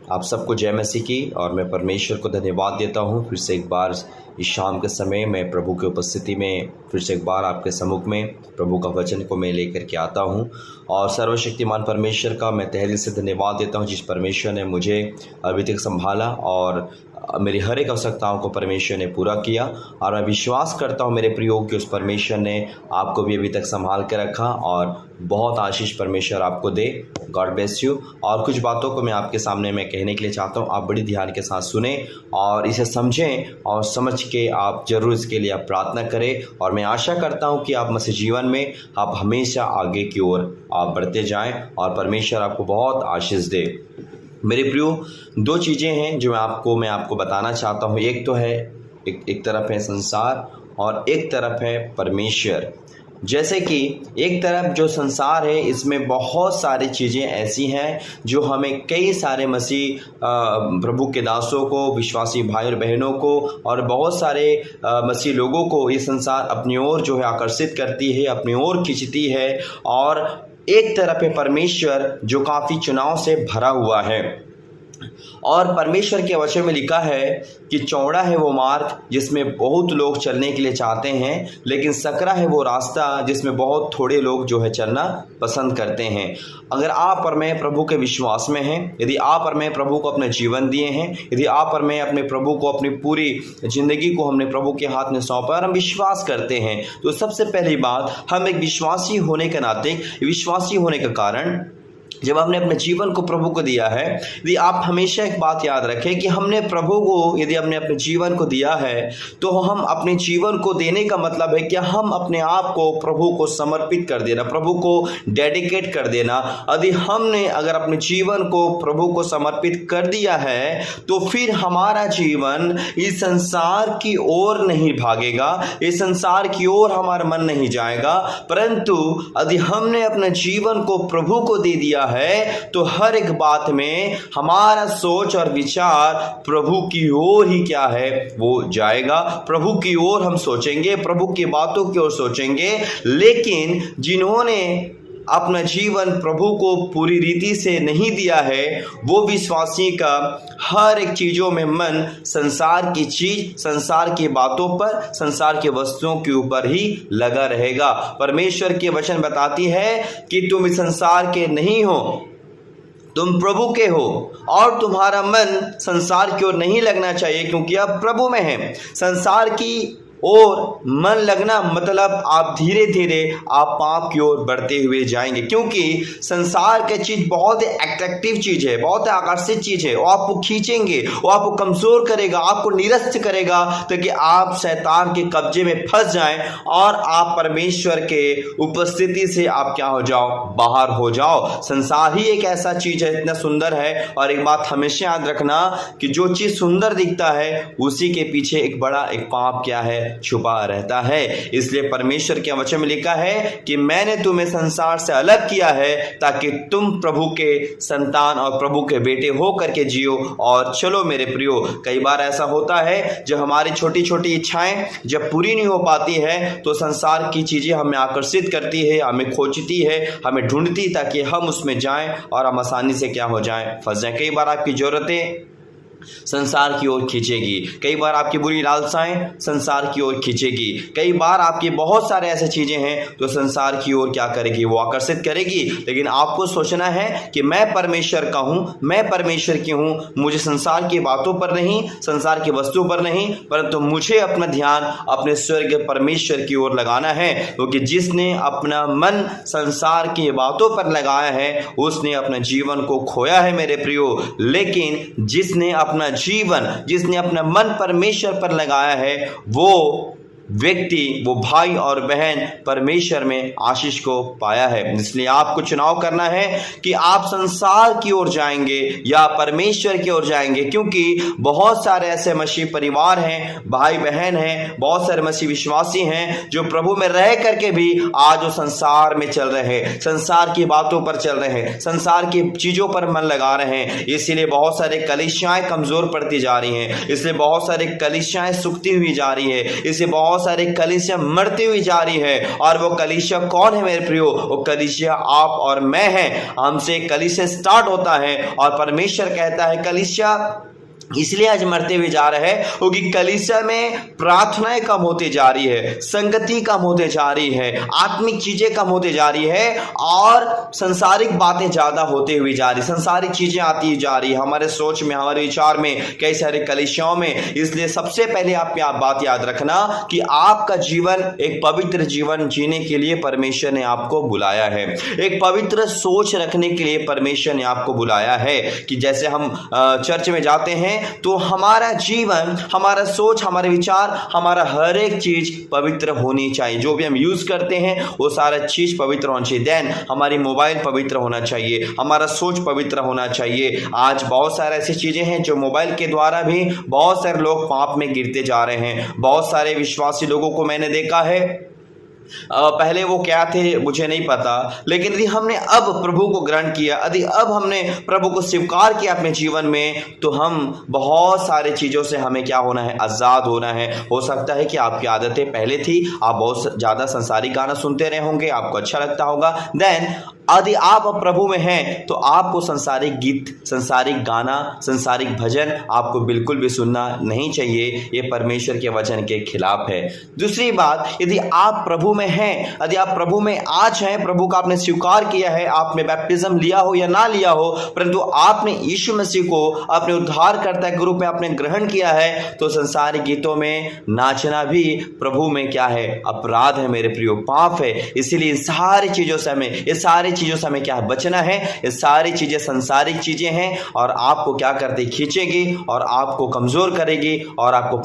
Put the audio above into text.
आप सबको जय मसीह की। और मैं परमेश्वर को धन्यवाद देता हूँ फिर से एक बार इस शाम के समय मैं प्रभु की उपस्थिति में फिर से एक बार आपके सम्मुख में प्रभु का वचन को मैं लेकर के आता हूँ। और सर्वशक्तिमान परमेश्वर का मैं तहे दिल से धन्यवाद देता हूँ जिस परमेश्वर ने मुझे अभी तक संभाला और मेरी हर एक आवश्यकताओं को परमेश्वर ने पूरा किया। और मैं विश्वास करता हूँ मेरे प्रियो कि उस परमेश्वर ने आपको भी अभी तक संभाल के रखा और बहुत आशीष परमेश्वर आपको दे। God bless you. और कुछ बातों को मैं आपके सामने मैं कहने के लिए चाहता हूँ, आप बड़ी ध्यान के साथ सुने और इसे समझें और समझ के आप जरूर इसके लिए आप प्रार्थना करें। और मैं आशा करता हूँ कि आप मसीह जीवन में आप हमेशा आगे की ओर आप बढ़ते जाएं और परमेश्वर आपको बहुत आशीष दे। मेरे प्रियो, दो चीज़ें हैं जो मैं आपको बताना चाहता हूँ। एक तो है एक तरफ है संसार और एक तरफ है परमेश्वर। जैसे कि एक तरफ जो संसार है इसमें बहुत सारी चीज़ें ऐसी हैं जो हमें कई सारे मसीह प्रभु के दासों को, विश्वासी भाई और बहनों को और बहुत सारे मसीह लोगों को ये संसार अपनी ओर जो है आकर्षित करती है, अपनी ओर खींचती है। और एक तरफ है परमेश्वर जो काफ़ी चुनाव से भरा हुआ है। और परमेश्वर के वचन में लिखा है कि चौड़ा है वो मार्ग जिसमें बहुत लोग चलने के लिए चाहते हैं, लेकिन सकरा है वो रास्ता जिसमें बहुत थोड़े लोग जो है चलना पसंद करते हैं। अगर आप और मैं प्रभु के विश्वास में हैं, यदि आप और मैं प्रभु को अपना जीवन दिए हैं, यदि आप और मैं अपने प्रभु को अपनी पूरी जिंदगी को हमने प्रभु के हाथ में सौंपा और हम विश्वास करते हैं, तो सबसे पहली बात, हम एक विश्वासी होने के नाते, विश्वासी होने का कारण जब हमने अपने जीवन को प्रभु को दिया है, यदि आप हमेशा एक बात याद रखें कि हमने प्रभु को, यदि हमने अपने जीवन को दिया है तो हम अपने जीवन को देने का मतलब है कि हम अपने आप को प्रभु को समर्पित कर देना, प्रभु को डेडिकेट कर देना। यदि हमने अगर अपने जीवन को प्रभु को समर्पित कर दिया है तो फिर हमारा जीवन इस संसार की ओर नहीं भागेगा, इस संसार की ओर हमारा मन नहीं जाएगा। परंतु यदि हमने अपने जीवन को प्रभु को दे दिया है तो हर एक बात में हमारा सोच और विचार प्रभु की ओर ही क्या है वो जाएगा। प्रभु की ओर हम सोचेंगे, प्रभु की बातों की ओर सोचेंगे। लेकिन जिन्होंने अपना जीवन प्रभु को पूरी रीति से नहीं दिया है, वो विश्वासी का हर एक चीज़ों में मन संसार की चीज, संसार की बातों पर, संसार के वस्तुओं के ऊपर ही लगा रहेगा। परमेश्वर के वचन बताती है कि तुम इस संसार के नहीं हो, तुम प्रभु के हो। और तुम्हारा मन संसार की ओर नहीं लगना चाहिए क्योंकि आप प्रभु में हैं। संसार की और मन लगना मतलब आप धीरे धीरे आप पाप की ओर बढ़ते हुए जाएंगे, क्योंकि संसार की चीज़ बहुत ही अट्रैक्टिव चीज़ है, बहुत ही आकर्षित चीज़ है। वो आपको खींचेंगे, वो आपको कमज़ोर करेगा, आपको निरस्त करेगा ताकि आप शैतान के कब्जे में फंस जाएं और आप परमेश्वर के उपस्थिति से आप क्या हो जाओ, बाहर हो जाओ। संसार ही एक ऐसा चीज़ है, इतना सुंदर है। और एक बात हमेशा याद रखना कि जो चीज़ सुंदर दिखता है उसी के पीछे एक बड़ा एक पाप क्या है, छुपा रहता है। इसलिए परमेश्वर के वचन में लिखा है कि मैंने तुम्हें संसार से अलग किया है ताकि तुम प्रभु के संतान और प्रभु के बेटे हो करके जियो और चलो। मेरे प्रियो, कई बार ऐसा होता है जब हमारी छोटी छोटी इच्छाएं जब पूरी नहीं हो पाती है तो संसार की चीजें हमें आकर्षित करती है, हमें खोजती है, हमें ढूंढती ताकि हम उसमें जाएं और हम आसानी से क्या हो जाएं, फंस जाएं। कई बार आपकी जरूरतें संसार की ओर खींचेगी, कई बार आपकी बुरी लालसाएं संसार की ओर खींचेगी, कई बार आपके बहुत सारे ऐसे चीजें हैं तो संसार की ओर क्या करेगी, वो आकर्षित करेगी। लेकिन आपको सोचना है कि मैं परमेश्वर का हूं, मैं परमेश्वर की हूं, मुझे संसार की बातों पर नहीं, संसार की वस्तुओं पर नहीं, परंतु मुझे अपना ध्यान अपने स्वर्ग परमेश्वर की ओर लगाना है। क्योंकि जिसने अपना मन संसार की बातों पर लगाया है उसने अपना जीवन को खोया है मेरे प्रियो। लेकिन जिसने अपना जीवन, जिसने अपना मन परमेश्वर पर लगाया है, वो व्यक्ति, वो भाई और बहन परमेश्वर में आशीष को पाया है। इसलिए आपको चुनाव करना है कि आप संसार की ओर जाएंगे या परमेश्वर की ओर जाएंगे। क्योंकि बहुत सारे ऐसे मसीह परिवार हैं, भाई बहन हैं, बहुत सारे मसीह विश्वासी हैं जो प्रभु में रह करके भी आज वो संसार में चल रहे हैं, संसार की बातों पर चल रहे हैं, संसार की चीजों पर मन लगा रहे हैं। इसीलिए बहुत सारे कलीसियाएं कमजोर पड़ती जा रही हैं, इसलिए बहुत सारे कलीसियाएं सूखती हुई जा रही है, इसलिए बहुत बहुत सारे कलीसिया मरती हुई जा रही है। और वो कलीसिया कौन है मेरे प्रियो? वो कलीसिया आप और मैं हैं। हमसे कलीसिया स्टार्ट होता है और परमेश्वर कहता है कलीसिया इसलिए आज मरते हुए जा रहे हैं क्योंकि कलीसिया में प्रार्थनाएं कम होती जा रही है, संगति कम होते जा रही है, आत्मिक चीजें कम होते जा रही है और संसारिक बातें ज्यादा होते हुए जा रही, संसारिक चीजें आती जा रही है हमारे सोच में, हमारे विचार में, कई सारे कलीसियाओं में। इसलिए सबसे पहले आप बात याद रखना कि आपका जीवन एक पवित्र जीवन जीने के लिए परमेश्वर ने आपको बुलाया है। एक पवित्र सोच रखने के लिए परमेश्वर ने आपको बुलाया है कि जैसे हम चर्च में जाते हैं तो हमारा जीवन, हमारा सोच, हमारे विचार, हमारा हर एक चीज पवित्र होनी चाहिए। जो भी हम यूज करते हैं वो सारा चीज पवित्र होना चाहिए। देन हमारी मोबाइल पवित्र होना चाहिए, हमारा सोच पवित्र होना चाहिए। आज बहुत सारे ऐसी चीजें हैं जो मोबाइल के द्वारा भी बहुत सारे लोग पाप में गिरते जा रहे हैं। बहुत सारे विश्वासी लोगों को मैंने देखा है, पहले वो क्या थे मुझे नहीं पता, लेकिन यदि हमने अब प्रभु को ग्रहण किया, यदि अब हमने प्रभु को स्वीकार किया अपने जीवन में, तो हम बहुत सारी चीज़ों से हमें क्या होना है? आज़ाद होना है। हो सकता है कि आपकी आदतें पहले थी, आप बहुत ज़्यादा संसारिक गाना सुनते रहे होंगे, आपको अच्छा लगता होगा। देन यदि आप प्रभु में हैं तो आपको संसारिक गीत, संसारिक गाना, संसारिक भजन आपको बिल्कुल भी सुनना नहीं चाहिए। ये परमेश्वर के वचन के खिलाफ है। दूसरी बात, यदि आप प्रभु में हैं, यदि आप प्रभु में आज हैं, प्रभु का आपने स्वीकार किया है, आपने बैप्टिज्म लिया हो या ना लिया हो, परंतु आपने यीशु मसीह को अपने उद्धारकर्ता के रूप में आपने ग्रहण किया है, तो संसारिक गीतों में नाचना भी प्रभु में क्या है? अपराध है मेरे प्रियो, पाप है। इसीलिए सारी चीज़ों से हमें, ये सारी चीज़ों से हमें क्या है? बचना है। ये सारी चीज़ें संसारिक चीज़ें हैं और आपको क्या करते? खींचेगी और आपको कमज़ोर करेगी और आपको